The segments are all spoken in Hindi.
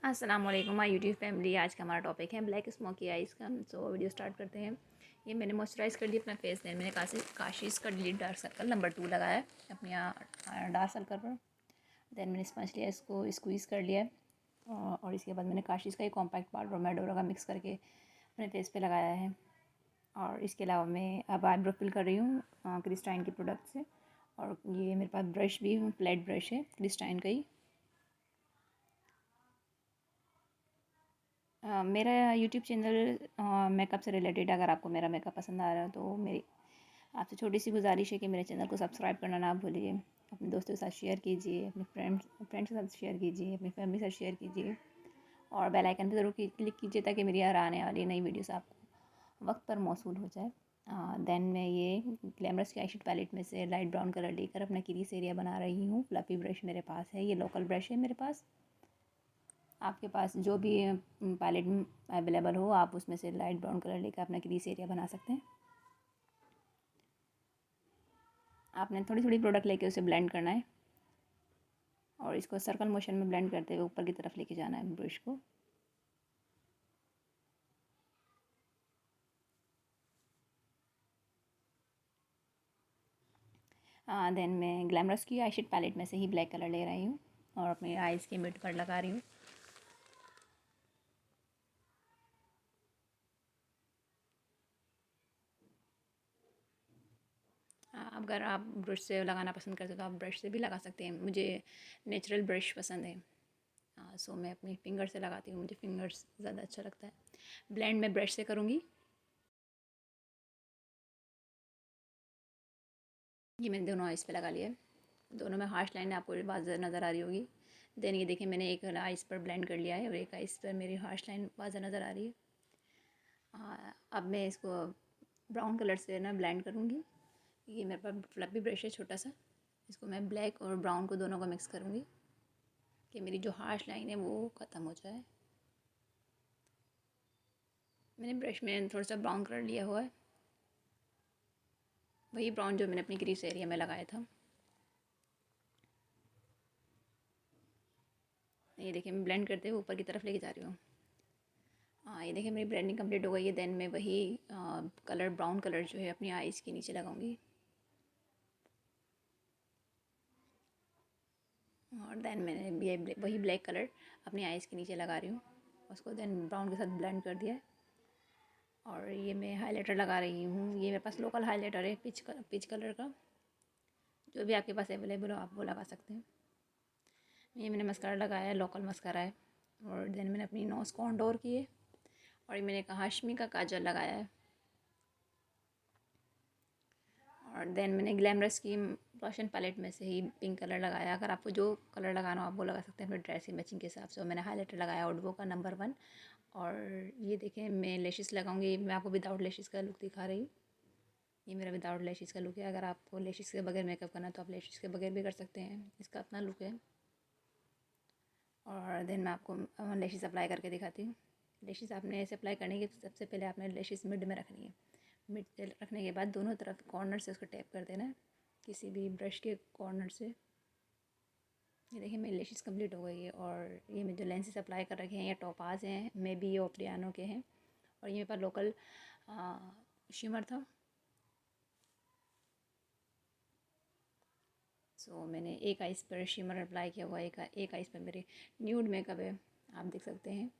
अस्सलाम वालेकुम माय यूट्यूब फैमिली। आज का हमारा टॉपिक है ब्लैक स्मोकी आइज़ का। सो वीडियो स्टार्ट करते हैं। ये मैंने मॉइस्चराइज़ कर लिया अपना फेस। देन मैंने काशीज़ का डिलीट डार्क सर्कल नंबर 2 लगाया है अपने यहाँ डार्क सर्कल पर। देन मैंने स्पंज लिया, इसको स्क्वीज़ कर लिया है और इसके बाद मैंने काशीज़ का एक कॉम्पैक्ट पाउडर और मेडोरा का मिक्स करके अपने फेस पे लगाया है। और इसके अलावा मैं अब आईब्रो फिल कर रही हूँ क्रिस्टाइन के प्रोडक्ट से। और ये मेरे पास ब्रश भी फ्लैट ब्रश है क्रिस्टाइन का ही। मेरा यूट्यूब चैनल मेकअप से रिलेटेड। अगर आपको मेरा मेकअप पसंद आ रहा है तो मेरी आपसे छोटी सी गुजारिश है कि मेरे चैनल को सब्सक्राइब करना ना भूलिए। अपने दोस्तों के साथ शेयर कीजिए, अपने फ्रेंड्स के साथ शेयर कीजिए, अपनी फैमिली के साथ शेयर कीजिए और बेल आइकन पर ज़रूर क्लिक कीजिए ताकि मेरी यार आने वाली नई वीडियोस आपको वक्त पर मौसूल हो जाए। देन मैं ये ग्लैमरस की आईशेड पैलेट में से लाइट ब्राउन कलर लेकर अपना क्रीज एरिया बना रही हूँ। फ्लफी ब्रश मेरे पास है, ये लोकल ब्रश है मेरे पास। आपके पास जो भी पैलेट अवेलेबल हो आप उसमें से लाइट ब्राउन कलर लेकर अपना क्रीज एरिया बना सकते हैं। आपने थोड़ी थोड़ी प्रोडक्ट लेके उसे ब्लेंड करना है और इसको सर्कल मोशन में ब्लेंड करते हुए ऊपर की तरफ लेके जाना है ब्रश को। देन मैं ग्लैमरस की आईशेड पैलेट में से ही ब्लैक कलर ले रही हूँ और अपने आइज़ के मिड पर लगा रही हूँ। अगर आप ब्रश से लगाना पसंद करते हो तो आप ब्रश से भी लगा सकते हैं। मुझे नेचुरल ब्रश पसंद है, सो मैं अपनी फिंगर से लगाती हूँ। मुझे फिंगर्स ज़्यादा अच्छा लगता है। ब्लेंड मैं ब्रश से करूँगी। ये मैंने दोनों आइज़ पे लगा लिया है। दोनों में हार्श लाइन आपको वाज़ह नज़र आ रही होगी। देन ये देखिए मैंने एक आइज़ पर ब्लेंड कर लिया है और एक आइज़ पर मेरी हार्श लाइन वाज़ह नज़र आ रही है। अब मैं इसको ब्राउन कलर से ना ब्लेंड करूँगी। ये मेरे पास फ्लफी ब्रश है छोटा सा। इसको मैं ब्लैक और ब्राउन को दोनों को मिक्स करूँगी कि मेरी जो हार्श लाइन है वो ख़त्म हो जाए। मैंने ब्रश में थोड़ा सा ब्राउन कलर लिया हुआ है, वही ब्राउन जो मैंने अपनी क्रीज एरिया में लगाया था। ये देखिए मैं ब्लेंड करते हुए ऊपर की तरफ लेके जा रही हूँ। ये देखिए मेरी ब्लेंडिंग कंप्लीट हो गई है। देन मैं वही कलर ब्राउन कलर जो है अपनी आइज़ के नीचे लगाऊंगी और देन मैंने ये वही ब्लैक कलर अपनी आइज़ के नीचे लगा रही हूँ। उसको देन ब्राउन के साथ ब्लेंड कर दिया है। और ये मैं हाइलाइटर लगा रही हूँ। ये मेरे पास लोकल हाइलाइटर है पिच कलर का। जो भी आपके पास अवेलेबल हो आप वो लगा सकते हैं। ये मैंने मस्कारा लगाया है, लोकल मस्कारा है। और देन मैंने अपनी नोज़ कॉन्टोर किए और ये मैंने एक हाशमी का काजल लगाया है। और देन मैंने ग्लैमरस की ब्लश एंड पैलेट में से ही पिंक कलर लगाया। अगर आपको जो कलर लगाना हो आप वो लगा सकते हैं अपने ड्रेस की मैचिंग के हिसाब से। और मैंने हाइलाइटर लगाया ऑडवो का नंबर 1। और ये देखें मैं लेशेस लगाऊंगी। मैं आपको विदाउट लेशेस का लुक दिखा रही हूँ। ये मेरा विदाउट लेशेस का लुक है। अगर आपको लेशेस के बगैर मेकअप करना है तो आप लेशेस के बगैर भी कर सकते हैं। इसका अपना लुक है। और देन मैं आपको लेशेस अप्लाई करके दिखाती हूँ। लेशेस आपने ऐसे अप्लाई करने के सबसे पहले आपने लेशेस मिड में रखनी है। मिड रखने के बाद दोनों तरफ कॉर्नर से उसको टैप कर देना है किसी भी ब्रश के कॉर्नर से। ये देखिए मेरी लेशेस कंप्लीट हो गई है। और ये मैं जो लेंसेज अप्लाई कर रखे हैं ये टोपाज हैं, मे बी ये ओप्रियानो के हैं। और ये मेरे पास लोकल शिमर था। सो मैंने एक आइस पर शिमर अप्लाई किया हुआ, एक आइस पर मेरे न्यूड मेकअप है। आप देख सकते हैं,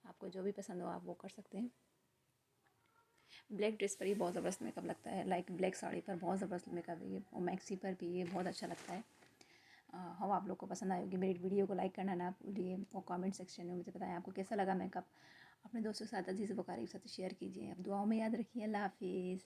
आपको जो भी पसंद हो आप वो कर सकते हैं। ब्लैक ड्रेस पर ही बहुत ज़बरदस्त मेकअप लगता है, लाइक ब्लैक साड़ी पर बहुत ज़बरदस्त मेकअप है ये। और मैक्सी पर भी ये बहुत अच्छा लगता है। हम आप लोग को पसंद आएगी। मेरी वीडियो को लाइक करना ना भूलिए और कमेंट सेक्शन में मुझे बताएं आपको कैसा लगा मेकअप। अपने दोस्तों के साथ, अजीज़ वकारीब के साथ शेयर कीजिए। अब दुआओं में याद रखिए। अल्लाह हाफिज़।